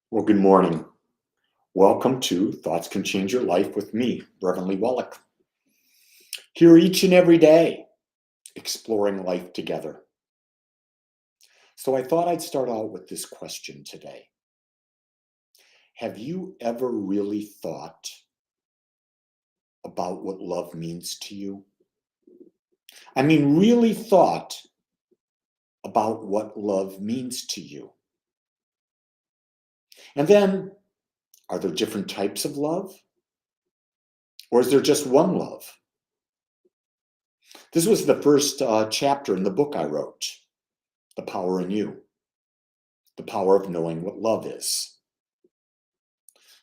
Well, good morning. Welcome to Thoughts Can Change Your Life with me, Reverend Wolak. Here each and every day, exploring life together. So I thought I'd start out with this question today. Have you ever really thought about what love means to you? I mean, really thought about what love means to you. And then, are there different types of love? Or is there just one love? This was the first chapter in the book I wrote, The Power in You, the power of knowing what love is.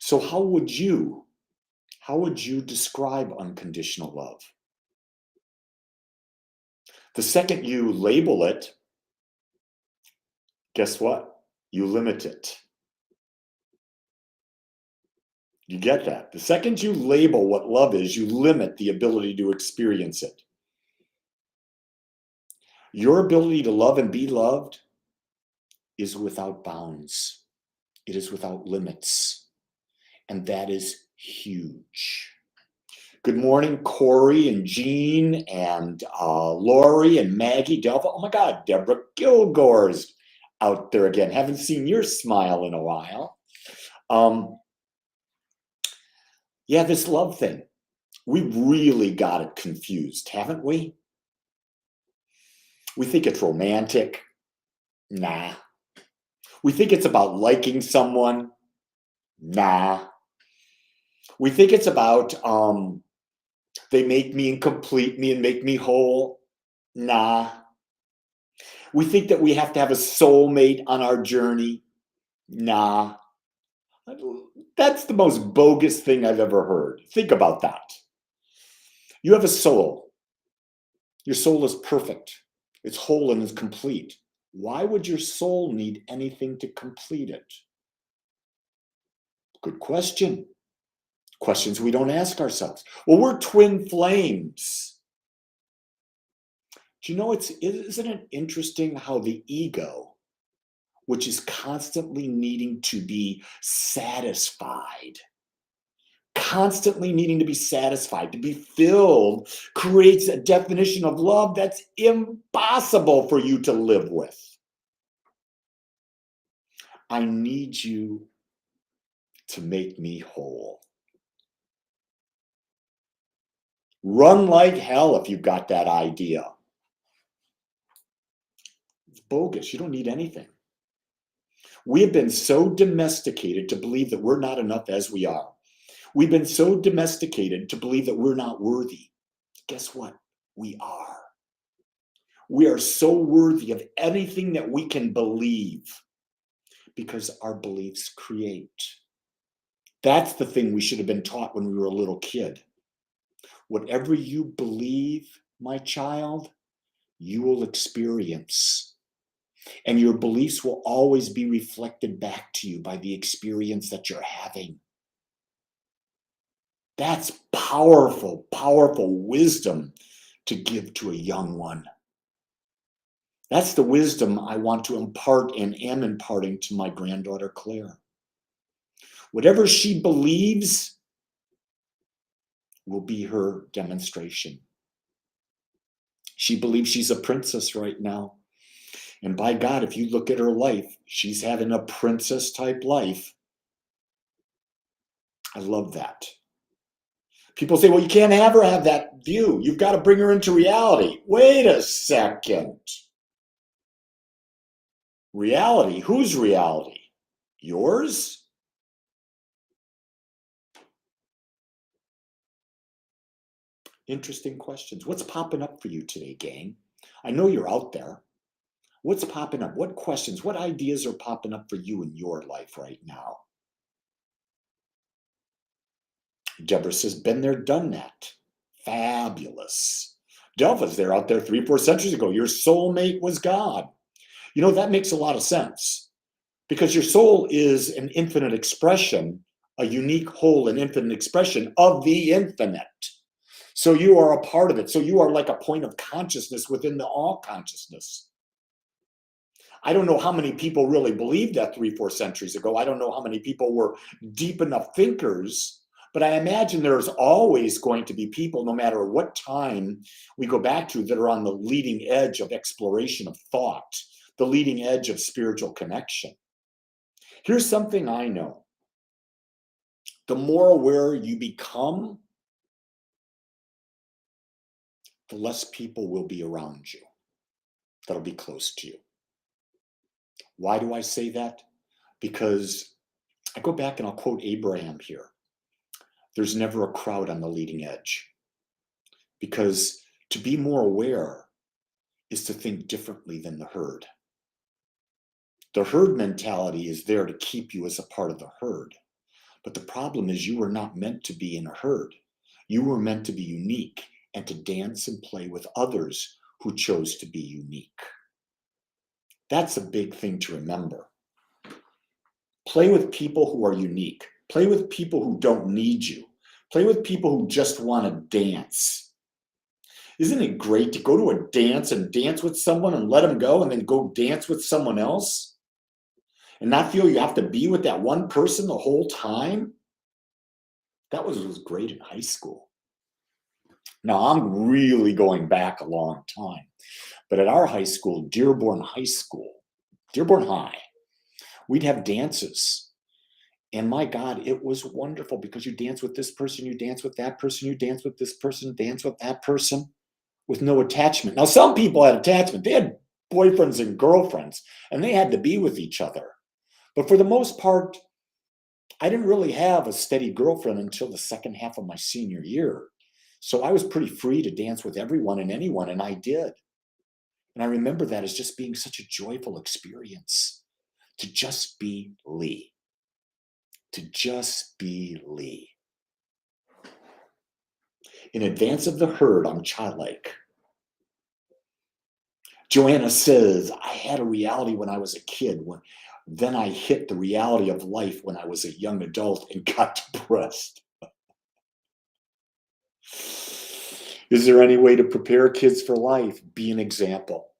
So how would you describe unconditional love? The second you label it, guess what? You limit it. You get that? The second you label what love is, you limit the ability to experience it. Your ability to love and be loved is without bounds. It is without limits. And that is huge. Good morning, Corey and Jean and Lori and Maggie, Delva. Oh my God, Deborah Kilgore's out there again. Haven't seen your smile in a while. Yeah, this love thing. We've really got it confused, haven't we? We think it's romantic. Nah. We think it's about liking someone. Nah. We think it's about they make me and complete me and make me whole. Nah. We think that we have to have a soulmate on our journey. Nah. That's the most bogus thing I've ever heard. Think about that. You have a soul. Your soul is perfect. It's whole and it's complete. Why would your soul need anything to complete it? Good question. Questions we don't ask ourselves. Well, we're twin flames. Do you know, isn't it interesting how the ego, which is constantly needing to be satisfied, to be filled, creates a definition of love that's impossible for you to live with. I need you to make me whole. Run like hell if you've got that idea. It's bogus. You don't need anything. We have been so domesticated to believe that we're not enough as we are. We've been so domesticated to believe that we're not worthy. Guess what? We are. We are so worthy of anything that we can believe because our beliefs create. That's the thing we should have been taught when we were a little kid. Whatever you believe, my child, you will experience. And your beliefs will always be reflected back to you by the experience that you're having. That's powerful, powerful wisdom to give to a young one. That's the wisdom I want to impart and am imparting to my granddaughter, Claire. Whatever she believes will be her demonstration. She believes she's a princess right now. And by God, if you look at her life, she's having a princess type life. I love that. People say, well, you can't have her have that view. You've got to bring her into reality. Wait a second. Reality? Whose reality? Yours? Interesting questions. What's popping up for you today, gang? I know you're out there. What's popping up? What questions, what ideas are popping up for you in your life right now? Deborah says, been there, done that. Fabulous. Delva's there out there 3-4 centuries ago. Your soulmate was God. You know, that makes a lot of sense because your soul is an infinite expression, a unique whole and infinite expression of the infinite. So you are a part of it. So you are like a point of consciousness within the all consciousness. I don't know how many people really believed that 3-4 centuries ago. I don't know how many people were deep enough thinkers, but I imagine there's always going to be people, no matter what time we go back to, that are on the leading edge of exploration of thought, the leading edge of spiritual connection. Here's something I know. The more aware you become, the less people will be around you that'll be close to you. Why do I say that? Because I go back and I'll quote Abraham here. There's never a crowd on the leading edge. Because to be more aware is to think differently than the herd. The herd mentality is there to keep you as a part of the herd. But the problem is you were not meant to be in a herd. You were meant to be unique and to dance and play with others who chose to be unique. That's a big thing to remember. Play with people who are unique. Play with people who don't need you. Play with people who just want to dance. Isn't it great to go to a dance and dance with someone and let them go and then go dance with someone else? And not feel you have to be with that one person the whole time? That was great in high school. Now, I'm really going back a long time. But at our high school, Dearborn High, we'd have dances. And my God, it was wonderful because you dance with this person, you dance with that person, you dance with this person, dance with that person with no attachment. Now, some people had attachment. They had boyfriends and girlfriends, and they had to be with each other. But for the most part, I didn't really have a steady girlfriend until the second half of my senior year. So I was pretty free to dance with everyone and anyone, and I did. And I remember that as just being such a joyful experience, to just be Lee. To just be Lee. In advance of the herd, I'm childlike. Joanna says, I had a reality when I was a kid. Then I hit the reality of life when I was a young adult and got depressed. Is there any way to prepare kids for life? Be an example.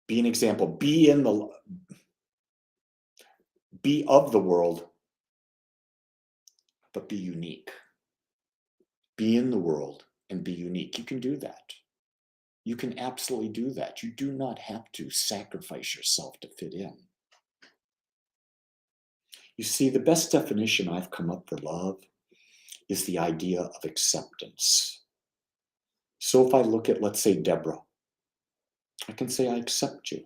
Be an example. Be of the world, but be unique. Be in the world and be unique. You can do that. You can absolutely do that. You do not have to sacrifice yourself to fit in. You see, the best definition I've come up for love is the idea of acceptance. So if I look at, let's say, Deborah, I can say, I accept you.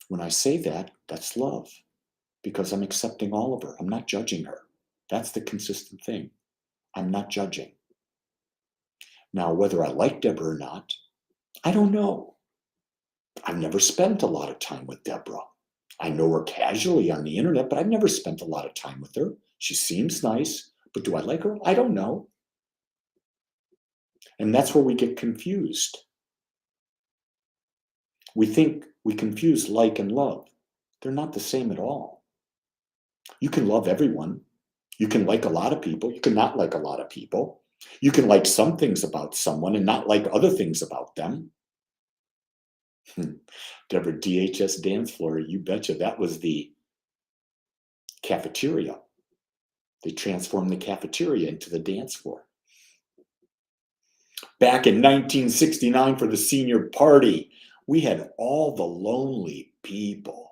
When I say that, that's love, because I'm accepting all of her. I'm not judging her. That's the consistent thing. I'm not judging. Now, whether I like Deborah or not, I don't know. I've never spent a lot of time with Deborah. I know her casually on the internet, but I've never spent a lot of time with her. She seems nice, but do I like her? I don't know. And that's where we get confused. We think we confuse like and love. They're not the same at all. You can love everyone. You can like a lot of people. You can not like a lot of people. You can like some things about someone and not like other things about them. Deborah, DHS dance floor, you betcha. That was the cafeteria. They transformed the cafeteria into the dance floor. Back in 1969 for the senior party, we had All the Lonely People.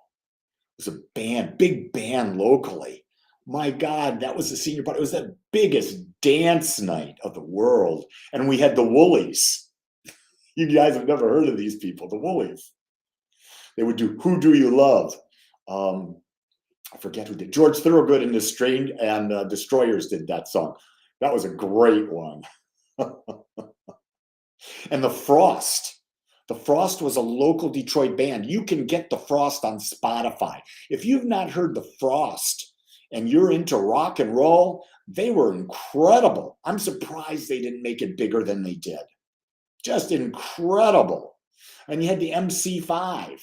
It was a band, big band locally. My God, that was the senior party. It was the biggest dance night of the world. And we had the Woolies. You guys have never heard of these people, the Woolies. They would do Who Do You Love? I forget who did. George Thorogood and the Destroyers did that song. That was a great one. And the Frost. The Frost was a local Detroit band. You can get the Frost on Spotify. If you've not heard the Frost and you're into rock and roll, they were incredible. I'm surprised they didn't make it bigger than they did. Just incredible. And you had the MC5,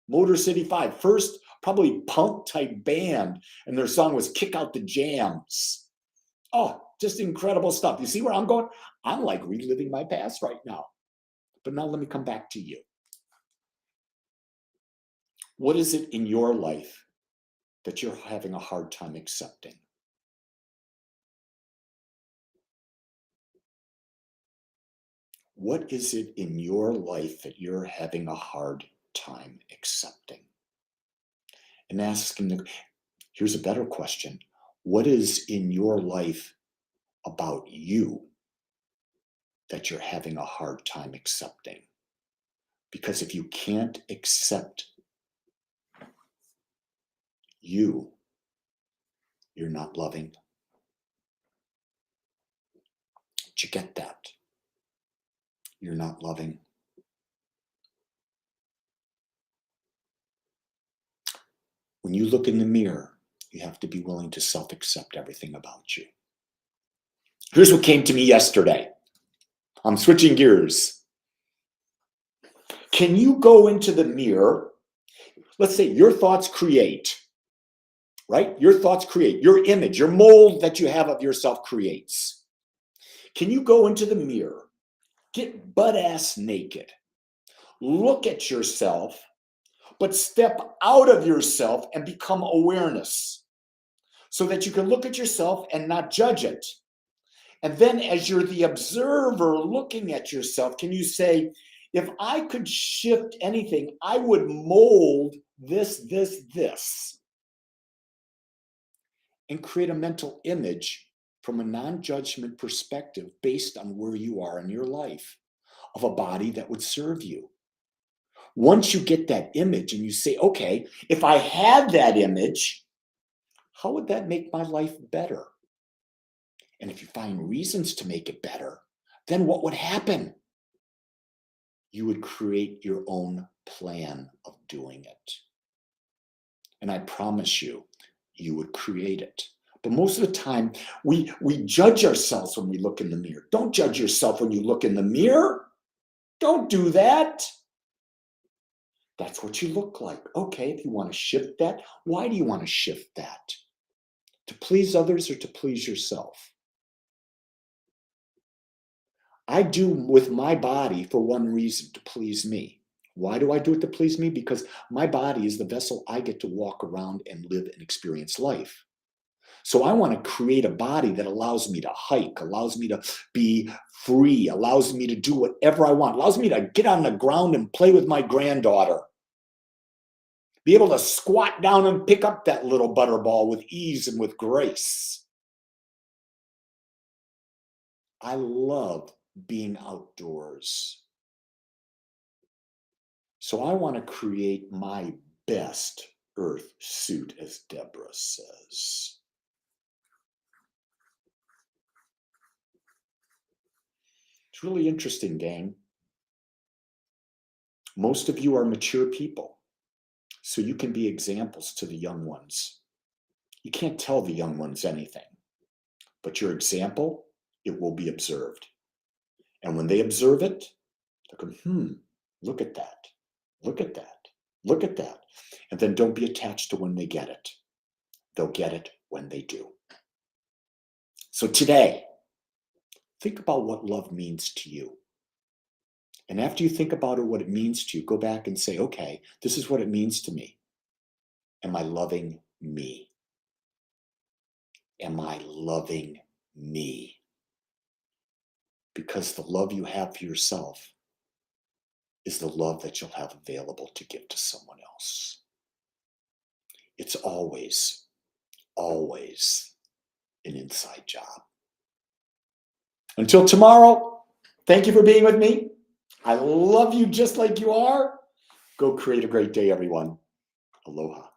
Motor City 5, first probably punk type band, and their song was Kick Out the Jams. Oh, just incredible stuff. You see where I'm going? I'm like reliving my past right now. But now let me come back to you. What is it in your life that you're having a hard time accepting? What is it in your life that you're having a hard time accepting? And here's a better question. What is in your life about you that you're having a hard time accepting? Because if you can't accept you, you're not loving. Did you get that? You're not loving. When you look in the mirror, you have to be willing to self-accept everything about you. Here's what came to me yesterday. I'm switching gears. Can you go into the mirror? Let's say your thoughts create, right? Your thoughts create. Your image, your mold that you have of yourself creates. Can you go into the mirror, get butt-ass naked, look at yourself, but step out of yourself and become awareness so that you can look at yourself and not judge it? And then as you're the observer looking at yourself, can you say, if I could shift anything, I would mold this, and create a mental image from a non-judgment perspective based on where you are in your life of a body that would serve you. Once you get that image and you say, okay, if I had that image, how would that make my life better? And if you find reasons to make it better, then what would happen? You would create your own plan of doing it. And I promise you, you would create it. But most of the time, we judge ourselves when we look in the mirror. Don't judge yourself when you look in the mirror. Don't do that. That's what you look like. Okay, if you want to shift that, why do you want to shift that? To please others or to please yourself? I do with my body for one reason, to please me. Why do I do it to please me? Because my body is the vessel I get to walk around and live and experience life. So I want to create a body that allows me to hike, allows me to be free, allows me to do whatever I want, allows me to get on the ground and play with my granddaughter. Be able to squat down and pick up that little butterball with ease and with grace. I love being outdoors. So I want to create my best earth suit, as Deborah says. It's really interesting, gang. Most of you are mature people, so you can be examples to the young ones. You can't tell the young ones anything, but your example, it will be observed. And when they observe it, they'll go, look at that, look at that, look at that. And then don't be attached to when they get it. They'll get it when they do. So today, think about what love means to you. And after you think about it, what it means to you, go back and say, okay, this is what it means to me. Am I loving me? Am I loving me? Because the love you have for yourself is the love that you'll have available to give to someone else. It's always, always an inside job. Until tomorrow, thank you for being with me. I love you just like you are. Go create a great day, everyone. Aloha.